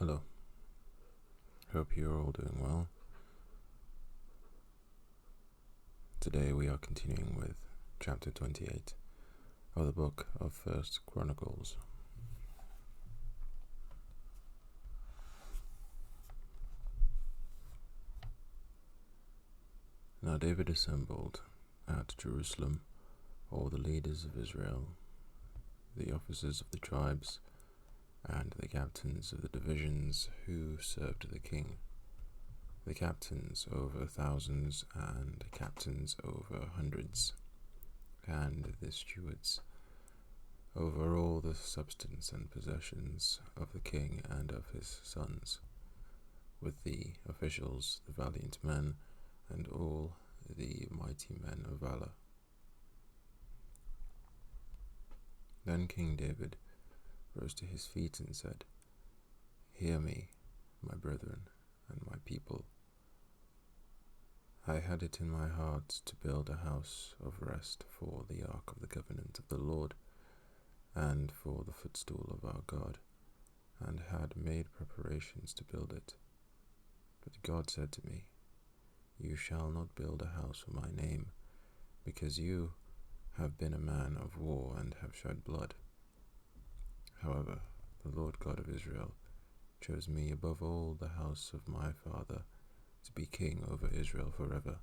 Hello, hope you're all doing well. Today we are continuing with chapter 28 of the book of 1st Chronicles. Now David assembled at Jerusalem all the leaders of Israel, the officers of the tribes, and the captains of the divisions who served the king, the captains over thousands and captains over hundreds, and the stewards over all the substance and possessions of the king and of his sons, with the officials, the valiant men, and all the mighty men of valor. Then King David rose to his feet and said, "Hear me, my brethren and my people. I had it in my heart to build a house of rest for the ark of the covenant of the Lord, and for the footstool of our God, and had made preparations to build it. But God said to me, You shall not build a house for my name, because you have been a man of war and have shed blood. However, the Lord God of Israel chose me above all the house of my father to be king over Israel forever,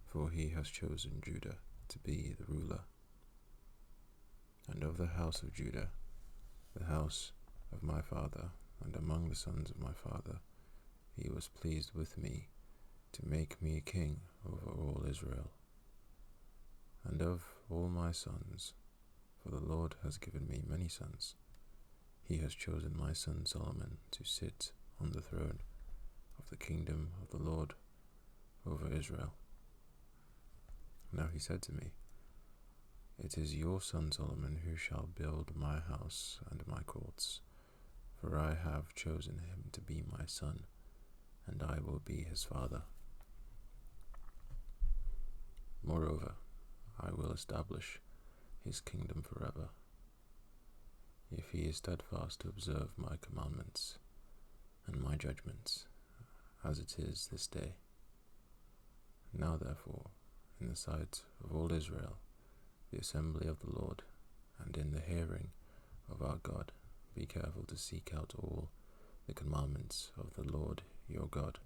for he has chosen Judah to be the ruler. And of the house of Judah, the house of my father, and among the sons of my father, he was pleased with me to make me king over all Israel. And of all my sons, for the Lord has given me many sons, he has chosen my son Solomon to sit on the throne of the kingdom of the Lord over Israel. Now he said to me, It is your son Solomon who shall build my house and my courts, for I have chosen him to be my son, and I will be his father. Moreover, I will establish his kingdom forever, if he is steadfast to observe my commandments and my judgments, as it is this day. Now therefore, in the sight of all Israel, the assembly of the Lord, and in the hearing of our God, be careful to seek out all the commandments of the Lord your God,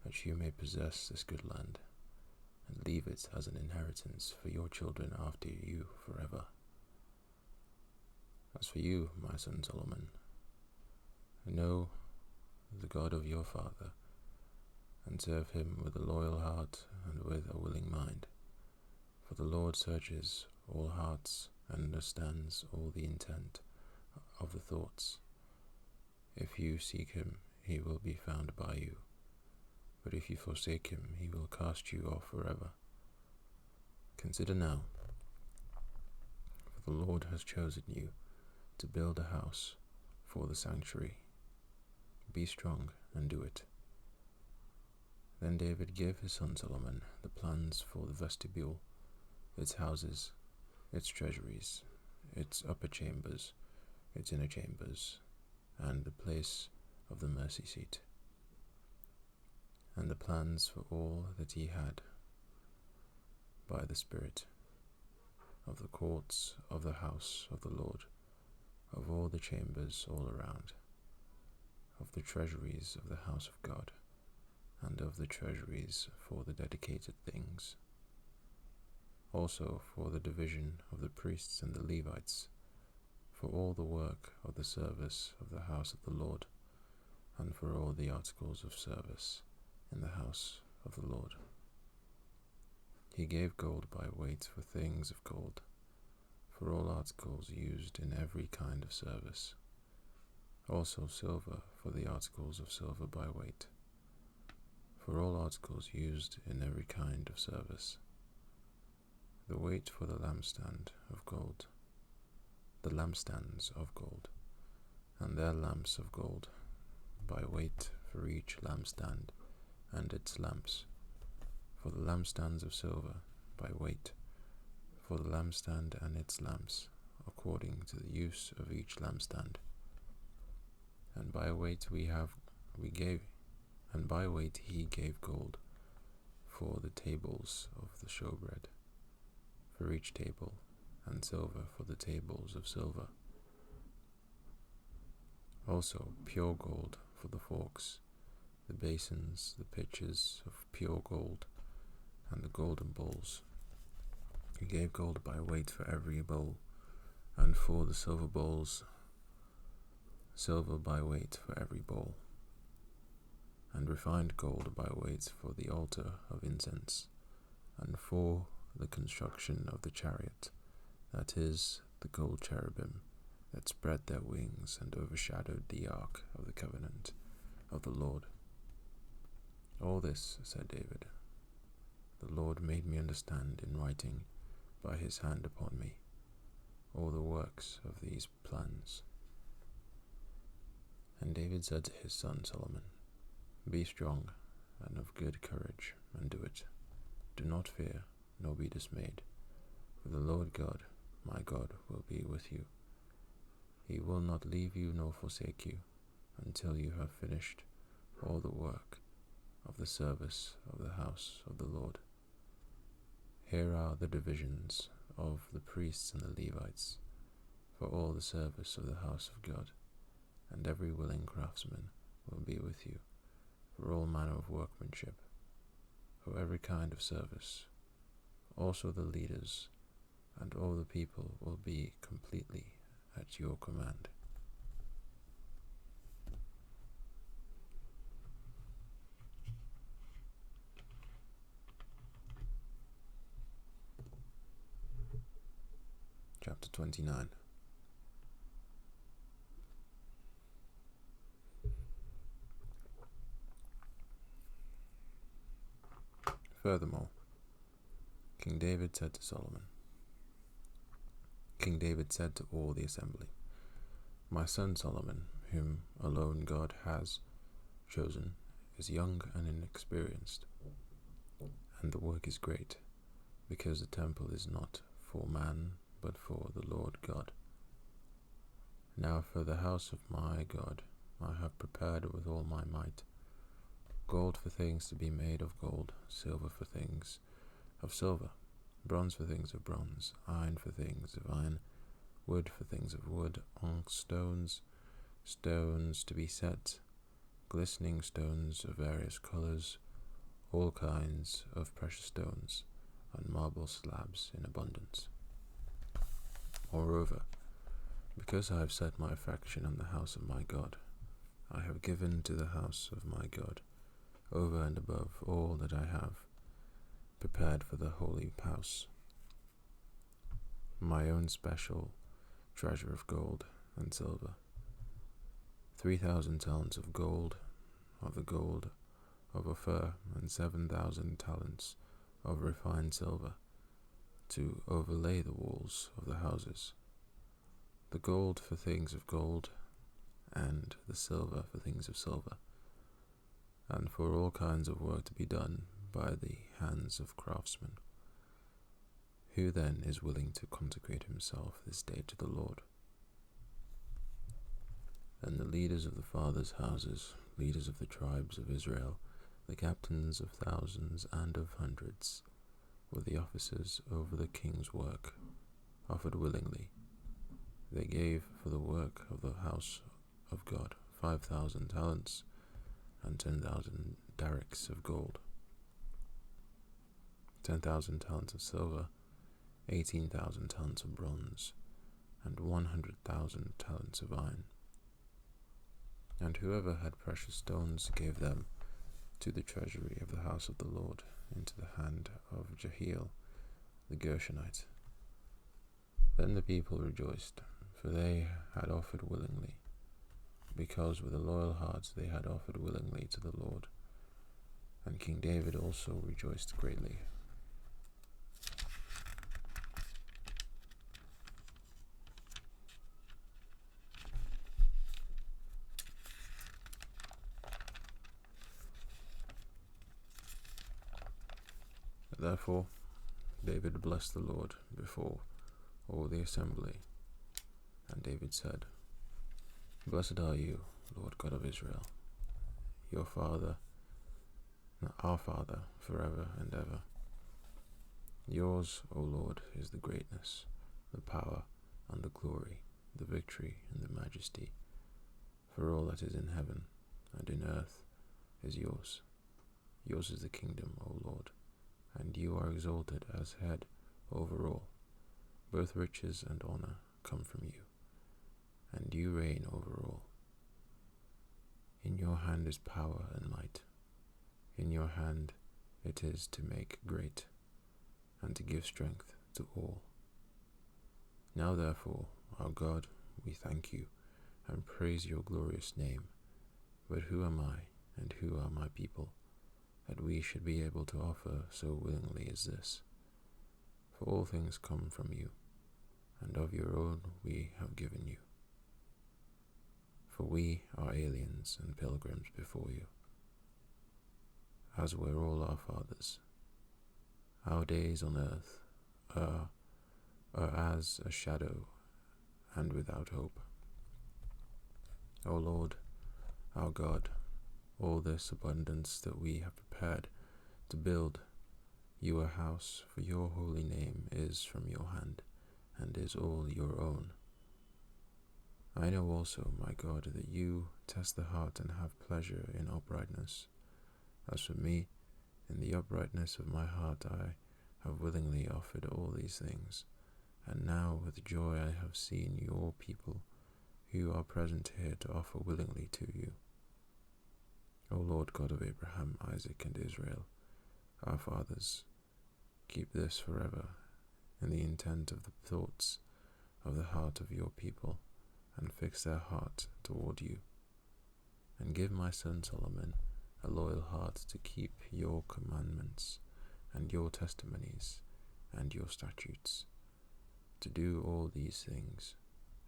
that you may possess this good land, and leave it as an inheritance for your children after you forever. As for you, my son Solomon, know the God of your father, and serve him with a loyal heart and with a willing mind. For the Lord searches all hearts and understands all the intent of the thoughts. If you seek him, he will be found by you. But if you forsake him, he will cast you off forever. Consider now, for the Lord has chosen you to build a house for the sanctuary. Be strong and do it." Then David gave his son Solomon the plans for the vestibule, its houses, its treasuries, its upper chambers, its inner chambers, and the place of the mercy seat, and the plans for all that he had by the Spirit, of the courts of the house of the Lord, of all the chambers all around, of the treasuries of the house of God, and of the treasuries for the dedicated things, also for the division of the priests and the Levites, for all the work of the service of the house of the Lord, and for all the articles of service in the house of the Lord. He gave gold by weight for things of gold, for all articles used in every kind of service, also silver for the articles of silver by weight, for all articles used in every kind of service, the weight for the lampstands of gold, and their lamps of gold, by weight for each lampstand and its lamps, for the lampstands of silver, by weight, for the lampstand and its lamps, according to the use of each lampstand, and by weight he gave gold for the tables of the showbread, for each table, and silver for the tables of silver. Also pure gold for the forks, the basins, the pitchers of pure gold, and the golden bowls. He gave gold by weight for every bowl, and for the silver bowls, silver by weight for every bowl, and refined gold by weight for the altar of incense, and for the construction of the chariot, that is, the gold cherubim that spread their wings and overshadowed the ark of the covenant of the Lord. All this, said David, the Lord made me understand in writing by his hand upon me all the works of these plans. And David said to his son Solomon, Be strong and of good courage, and do it. Do not fear, nor be dismayed, for the Lord God, my God, will be with you. He will not leave you nor forsake you, until you have finished all the work of the service of the house of the Lord. Here are the divisions of the priests and the Levites, for all the service of the house of God, and every willing craftsman will be with you, for all manner of workmanship, for every kind of service. Also the leaders and all the people will be completely at your command. Chapter 29. Furthermore, King David said to Solomon, King David said to all the assembly, My son Solomon, whom alone God has chosen, is young and inexperienced, and the work is great, because the temple is not for man, but for the Lord God. Now for the house of my God I have prepared with all my might gold for things to be made of gold, silver for things of silver, bronze for things of bronze, iron for things of iron, wood for things of wood, onyx stones, stones to be set, glistening stones of various colors, all kinds of precious stones, and marble slabs in abundance. Moreover, because I have set my affection on the house of my God, I have given to the house of my God, over and above all that I have prepared for the holy house, my own special treasure of gold and silver, 3,000 talents of gold, of the gold of Ophir, and 7,000 talents of refined silver, to overlay the walls of the houses, the gold for things of gold, and the silver for things of silver, and for all kinds of work to be done by the hands of craftsmen. Who then is willing to consecrate himself this day to the Lord? Then the leaders of the fathers' houses, leaders of the tribes of Israel, the captains of thousands and of hundreds, were the officers over the king's work, offered willingly. They gave for the work of the house of God 5,000 talents, and 10,000 darics of gold, 10,000 talents of silver, 18,000 talents of bronze, and 100,000 talents of iron. And whoever had precious stones gave them to the treasury of the house of the Lord, into the hand of Jehiel the Gershonite. Then the people rejoiced, for they had offered willingly, because with a loyal heart they had offered willingly to the Lord. And King David also rejoiced greatly. Therefore David blessed the Lord before all the assembly. And David said, Blessed are you, Lord God of Israel, your Father, our Father, forever and ever. Yours, O Lord, is the greatness, the power, and the glory, the victory, and the majesty. For all that is in heaven and in earth is yours. Yours is the kingdom, O Lord, and you are exalted as head over all. Both riches and honor come from you, and you reign over all. In your hand is power and might. In your hand it is to make great, and to give strength to all. Now therefore, our God, we thank you, and praise your glorious name. But who am I, and who are my people, that we should be able to offer so willingly as this? For all things come from you, and of your own we have given you. For we are aliens and pilgrims before you, as were all our fathers. Our days on earth are as a shadow and without hope. O Lord, our God, all this abundance that we have prepared to build you a house for your holy name is from your hand, and is all your own. I know also, my God, that you test the heart and have pleasure in uprightness. As for me, in the uprightness of my heart I have willingly offered all these things, and now with joy I have seen your people who are present here to offer willingly to you. O Lord God of Abraham, Isaac, and Israel, our fathers, keep this forever in the intent of the thoughts of the heart of your people, and fix their heart toward you. And give my son Solomon a loyal heart to keep your commandments, and your testimonies, and your statutes, to do all these things,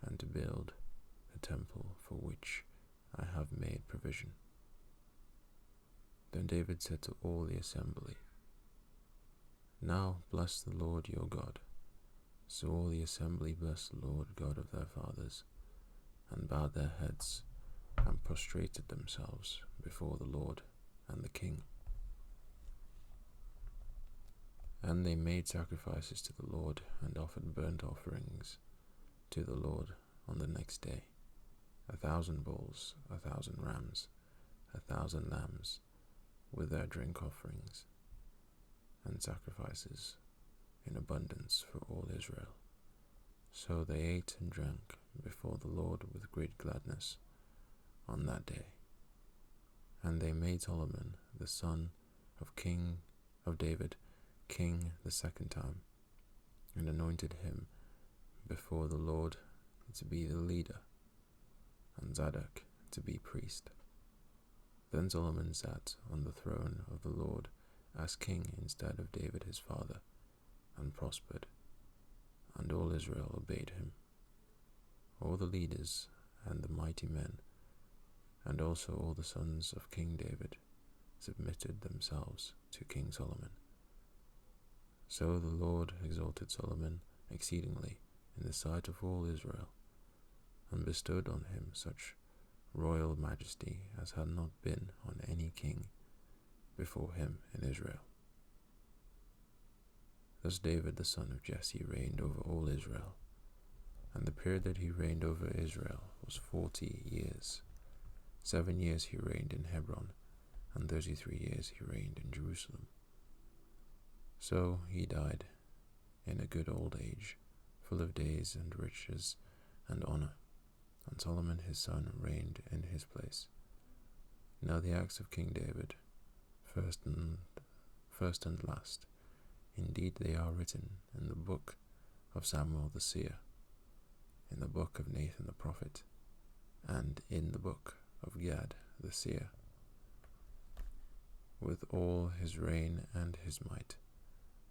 and to build the temple for which I have made provision. Then David said to all the assembly, Now bless the Lord your God. So all the assembly blessed the Lord God of their fathers, and bowed their heads, and prostrated themselves before the Lord and the king. And they made sacrifices to the Lord, and offered burnt offerings to the Lord on the next day, 1,000 bulls, 1,000 rams, 1,000 lambs, with their drink offerings, and sacrifices in abundance for all Israel. So they ate and drank before the Lord with great gladness on that day. And they made Solomon, the son of David, king the second time, and anointed him before the Lord to be the leader, and Zadok to be priest. Then Solomon sat on the throne of the Lord as king instead of David his father, and prospered, and all Israel obeyed him. All the leaders and the mighty men, and also all the sons of King David, submitted themselves to King Solomon. So the Lord exalted Solomon exceedingly in the sight of all Israel, and bestowed on him such royal majesty as had not been on any king before him in Israel. Thus David the son of Jesse reigned over all Israel, and the period that he reigned over Israel was 40 years. 7 years he reigned in Hebron, and 33 years he reigned in Jerusalem. So he died in a good old age, full of days and riches and honor, and Solomon his son reigned in his place. Now the acts of King David, first and last, indeed they are written in the book of Samuel the seer, in the book of Nathan the prophet, and in the book of Gad the seer, with all his reign and his might,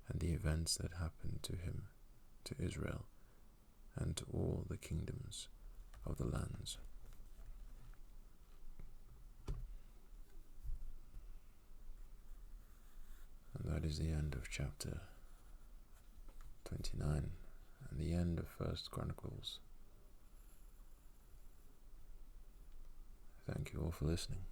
and the events that happened to him, to Israel, and to all the kingdoms of the lands. And that is the end of chapter 29, and the end of 1 Chronicles Thank you all for listening.